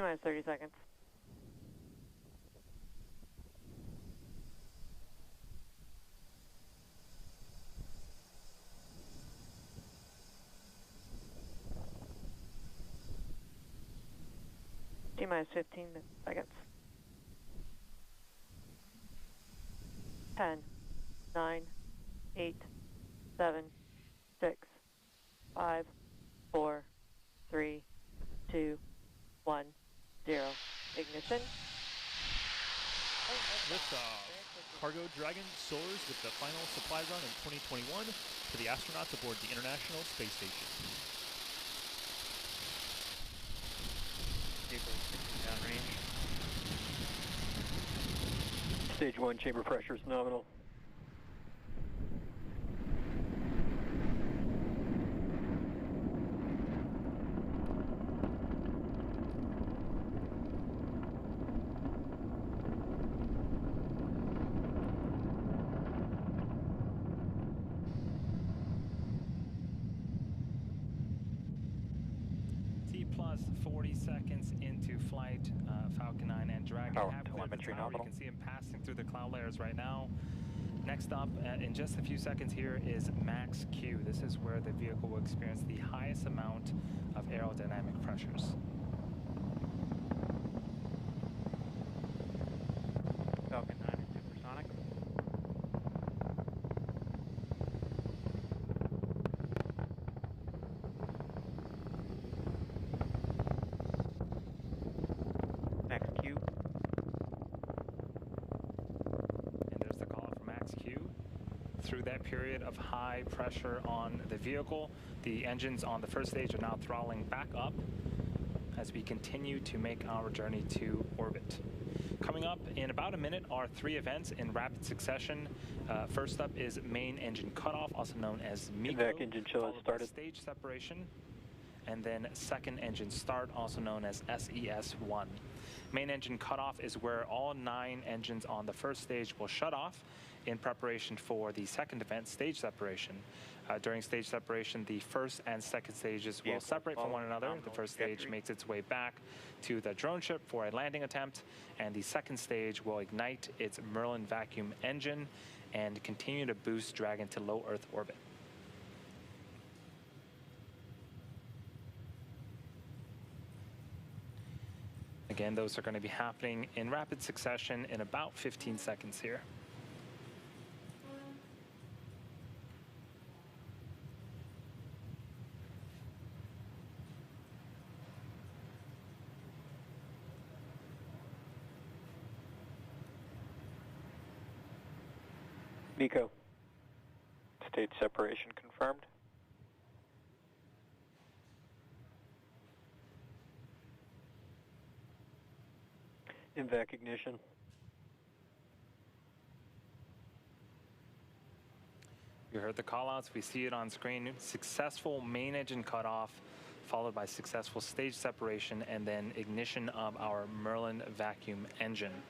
T-minus 30 seconds. T-minus 15 seconds. 10, 9, 8, 7, 6, 5, 4, 3, 2, 1, 0. Ignition. Liftoff. Cargo Dragon soars with the final supply run in 2021 for the astronauts aboard the International Space Station. Downrange. Stage 1 chamber pressure is nominal. Plus 40 seconds into flight, Falcon 9 and Dragon Power have cleared the telemetry tower. nominal. You can see them passing through the cloud layers right now. Next up, in just a few seconds here, is Max Q. This is where the vehicle will experience the highest amount of aerodynamic pressures. Falcon 9 is supersonic. Max Q. And there's the call out for Max Q. Through that period of high pressure on the vehicle, the engines on the first stage are now throttling back up as we continue to make our journey to orbit. Coming up in about a minute are 3 events in rapid succession. First up is main engine cutoff, also known as MECO, Vac engine chill has started. stage separation, and then second engine start, also known as SES-1. Main engine cutoff is where all 9 engines on the first stage will shut off in preparation for the second event, stage separation. During stage separation, the first and second stages will separate from one another. The first stage makes its way back to the drone ship for a landing attempt, and the second stage will ignite its Merlin vacuum engine and continue to boost Dragon to low Earth orbit. Again, those are going to be happening in rapid succession in about 15 seconds here. MECO. Stage separation confirmed. INVAC ignition. You heard the callouts. We see it on screen. Successful main engine cutoff, followed by successful stage separation, and then ignition of our Merlin vacuum engine.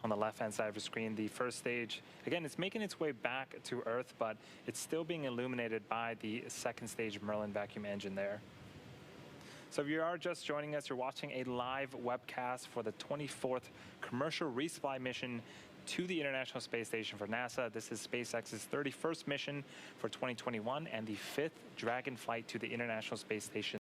On the left-hand side of the screen, the first stage, again, it's making its way back to Earth, but it's still being illuminated by the second stage Merlin vacuum engine there. So if you are just joining us, you're watching a live webcast for the 24th commercial resupply mission to the International Space Station for NASA. This is SpaceX's 31st mission for 2021 and the 5th Dragon flight to the International Space Station.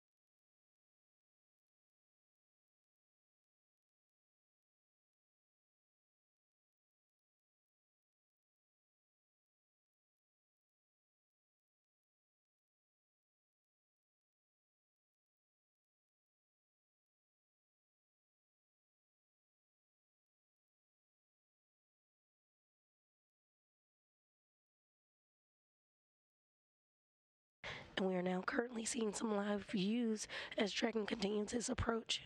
And we are now currently seeing some live views as Dragon continues its approach.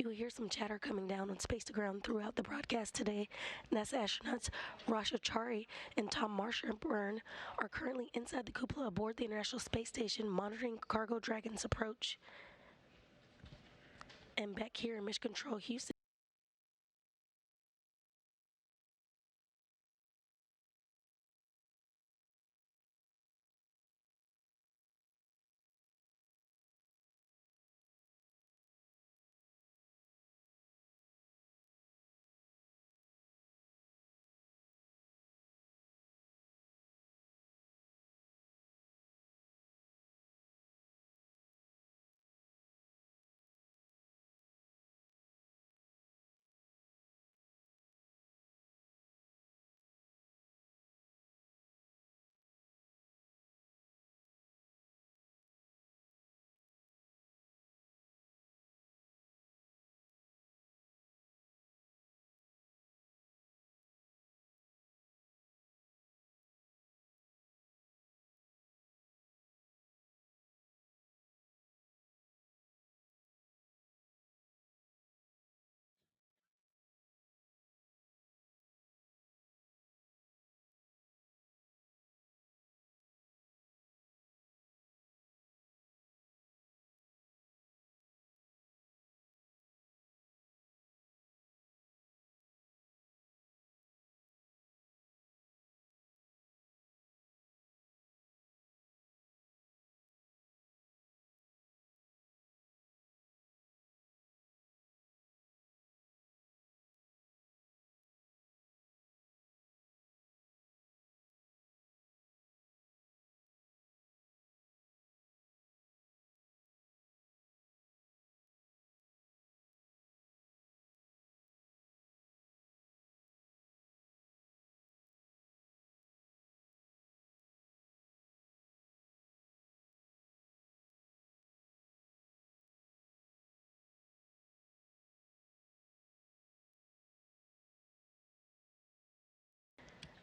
You will hear some chatter coming down on Space to Ground throughout the broadcast today. NASA astronauts Rasha Chari and Tom Marshburn are currently inside the cupola aboard the International Space Station monitoring Cargo Dragon's approach. And back here in Mission Control, Houston.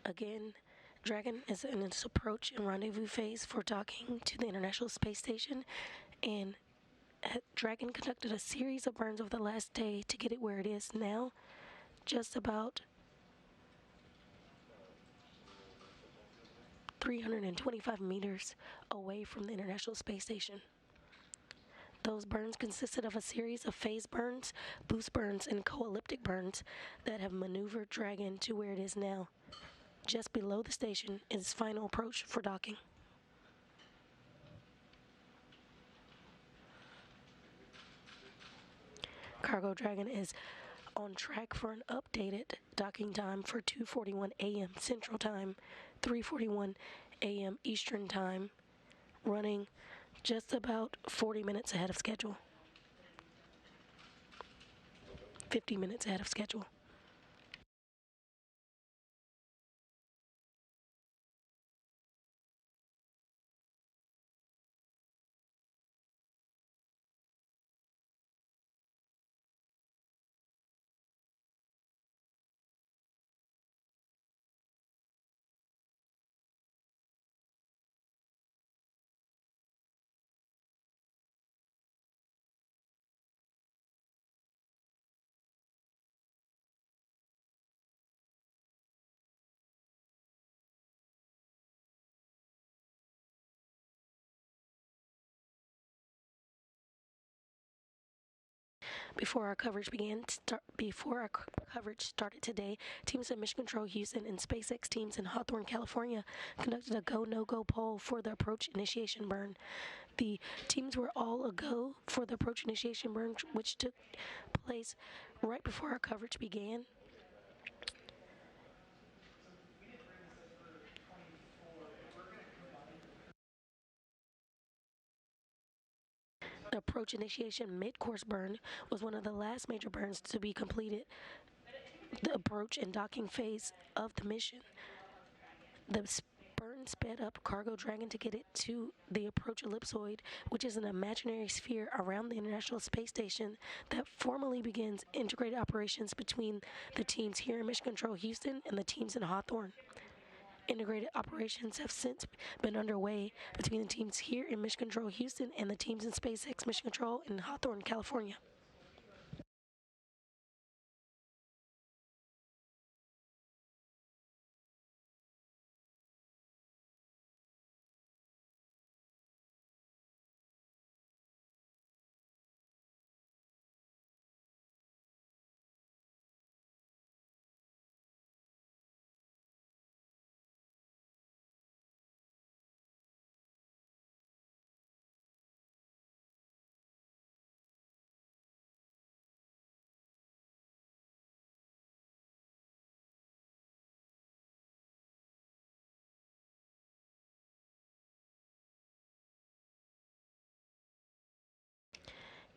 Again, Dragon is in its approach and rendezvous phase for docking to the International Space Station, and Dragon conducted a series of burns over the last day to get it where it is now, just about 325 meters away from the International Space Station. Those burns consisted of a series of phase burns, boost burns, and co-elliptic burns that have maneuvered Dragon to where it is now, just below the station in its final approach for docking. Cargo Dragon is on track for an updated docking time for 2:41 a.m. Central Time, 3:41 a.m. Eastern Time, running just about 40 minutes ahead of schedule. 50 minutes ahead of schedule. Before our coverage started today, teams at Mission Control Houston and SpaceX teams in Hawthorne, California, conducted a go/no-go poll for the approach initiation burn. The teams were all a go for the approach initiation burn, which took place right before our coverage began. The approach initiation mid-course burn was one of the last major burns to be completed, the approach and docking phase of the mission. The burn sped up Cargo Dragon to get it to the approach ellipsoid, which is an imaginary sphere around the International Space Station that formally begins integrated operations between the teams here in Mission Control Houston and the teams in Hawthorne. Integrated operations have since been underway between the teams here in Mission Control Houston and the teams in SpaceX Mission Control in Hawthorne, California.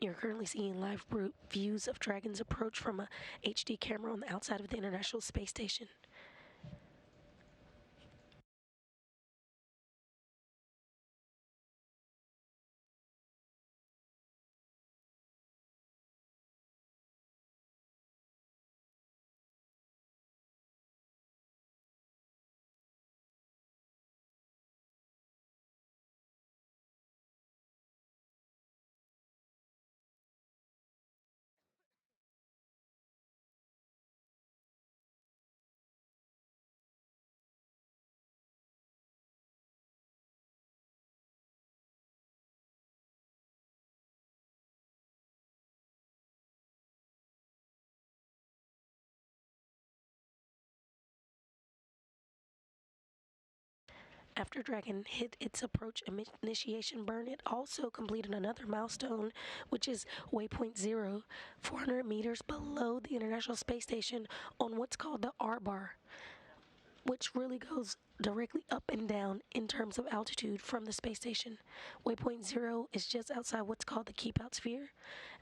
You're currently seeing live views of Dragon's approach from a HD camera on the outside of the International Space Station. After Dragon hit its approach initiation burn, it also completed another milestone, which is waypoint 0, 400 meters below the International Space Station on what's called the R-bar, which really goes directly up and down in terms of altitude from the space station. Waypoint 0 is just outside what's called the Keep Out Sphere.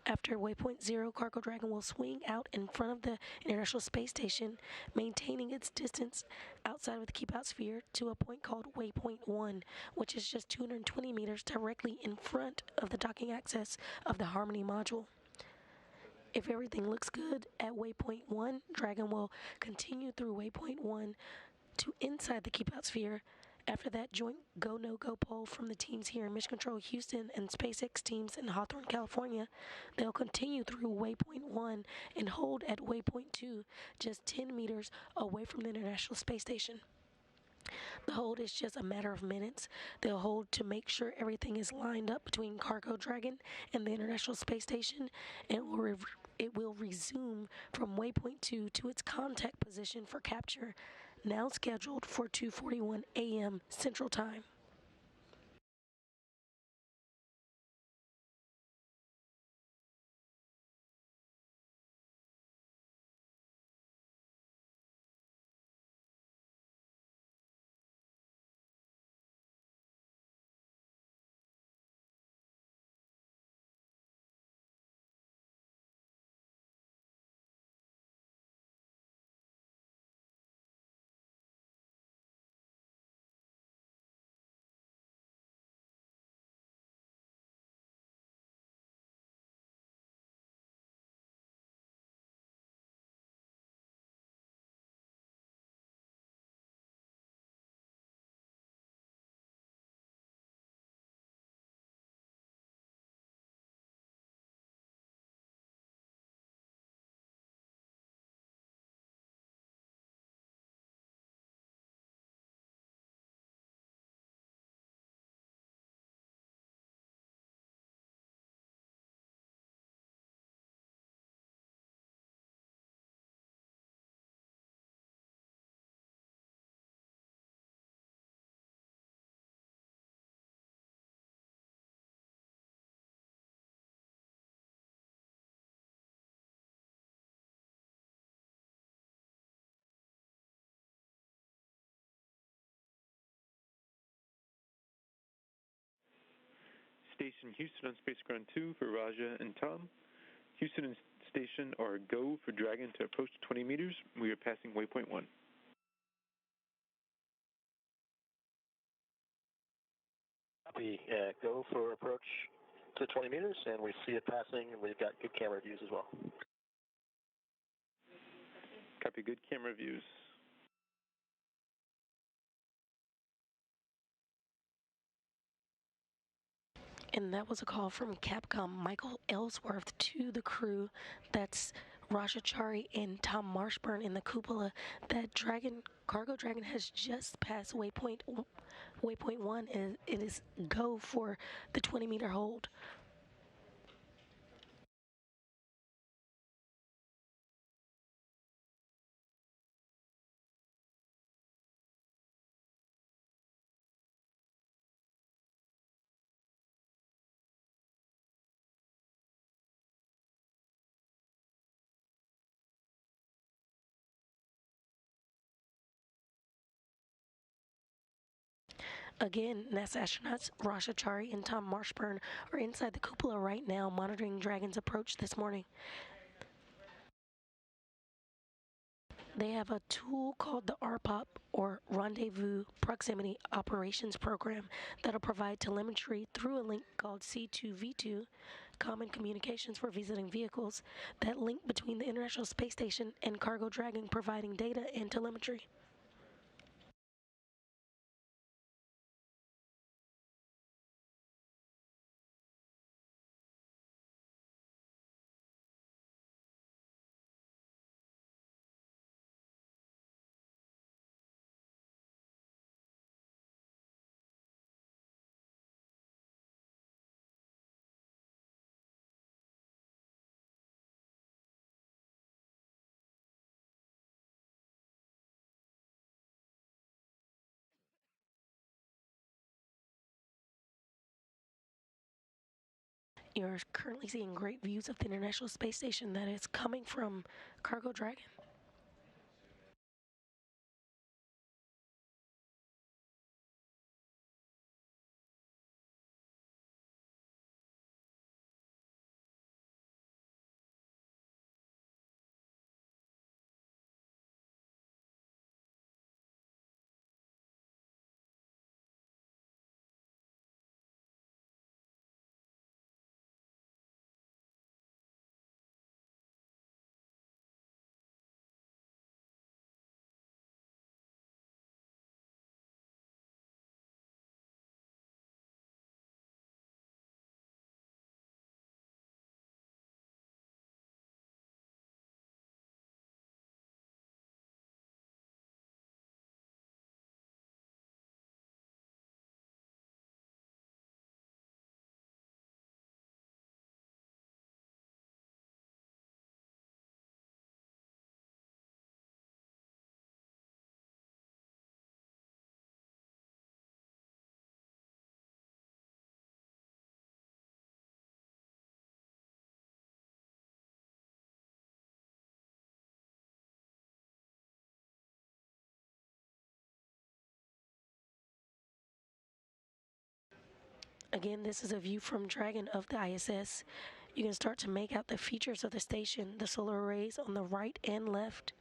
After waypoint 0, Cargo Dragon will swing out in front of the International Space Station, maintaining its distance outside of the Keep Out Sphere to a point called waypoint 1, which is just 220 meters directly in front of the docking access of the Harmony module. If everything looks good at waypoint 1, Dragon will continue through waypoint 1 to inside the Keep Out Sphere. After that joint go-no-go poll from the teams here in Mission Control Houston and SpaceX teams in Hawthorne, California, they'll continue through waypoint 1 and hold at waypoint 2, just 10 meters away from the International Space Station. The hold is just a matter of minutes. They'll hold to make sure everything is lined up between Cargo Dragon and the International Space Station, and it will resume from waypoint 2 to its contact position for capture, now scheduled for 2:41 a.m. Central Time. Station Houston on Space Ground 2 for Raja and Tom. Houston and Station are go for Dragon to approach 20 meters. We are passing waypoint 1. Copy. Go for approach to 20 meters, and we see it passing, and we've got good camera views as well. Copy. Good camera views. And that was a call from Capcom Michael Ellsworth to the crew. That's Rajachari and Tom Marshburn in the cupola. That Cargo Dragon has just passed waypoint 1, and it is go for the 20-meter hold. Again, NASA astronauts Rasha Chari and Tom Marshburn are inside the cupola right now monitoring Dragon's approach this morning. They have a tool called the RPOP, or Rendezvous Proximity Operations Program, that'll provide telemetry through a link called C2V2, Common Communications for Visiting Vehicles, that link between the International Space Station and Cargo Dragon, providing data and telemetry. You're currently seeing great views of the International Space Station that is coming from Cargo Dragon. Again, this is a view from Dragon of the ISS. You can start to make out the features of the station, the solar arrays on the right and left.